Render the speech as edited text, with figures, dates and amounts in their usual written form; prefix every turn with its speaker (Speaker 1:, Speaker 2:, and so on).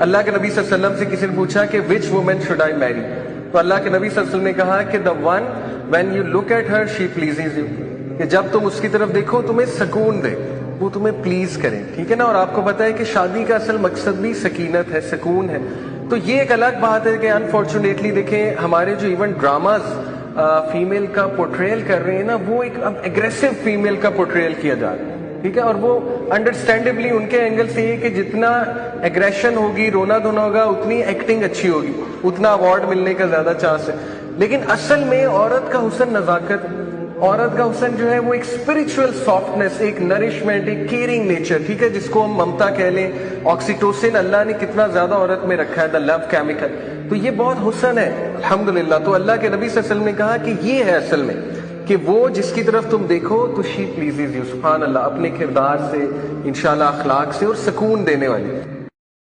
Speaker 1: अल्लाह के नबी सल्लल्लाहु अलैहि वसल्लम से किसी ने पूछा कि विच वुमन शुड आई मैरी, तो अल्लाह के नबी सल्लल्लाहु अलैहि वसल्लम ने कहा कि the one when you look at her she pleases you, कि जब तुम उसकी तरफ देखो तुम्हें सुकून दे, वो तुम्हें प्लीज करे, ठीक है ना। और आपको पता है कि शादी का असल मकसद भी सकीनत है, सुकून है। तो ये एक अलग बात है कि अनफॉर्चुनेटली देखें हमारे जो इवन ड्रामाज फीमेल का पोर्ट्रेयल कर रहे हैं ना, वो एक एग्रेसिव फीमेल का पोर्ट्रेयल किया जा रहा है, ठीक है। और वो अंडरस्टैंडेबली उनके एंगल से ये कि जितना एग्रेशन होगी, रोना धोना होगा, उतनी एक्टिंग अच्छी होगी, उतना अवार्ड मिलने का ज्यादा चांस है। लेकिन असल में औरत का हुस्न नजाकत, औरत का हुस्न जो है वो एक स्पिरिचुअल सॉफ्टनेस, एक नरिशमेंट, एक केयरिंग नेचर, ठीक है, जिसको हम ममता कह लें। ऑक्सीटोसिन अल्लाह ने कितना ज्यादा औरत में रखा है, द लव केमिकल, तो ये बहुत हुस्न है अल्हम्दुलिल्लाह। तो अल्लाह के नबी सल्लल्लाहु अलैहि वसल्लम ने कहा कि ये है असल में कि वो जिसकी तरफ तुम देखो तो शी प्लीजेज यू, सुभान अल्लाह, अपने किरदार से, इंशाल्लाह अखलाक से और सुकून देने वाली।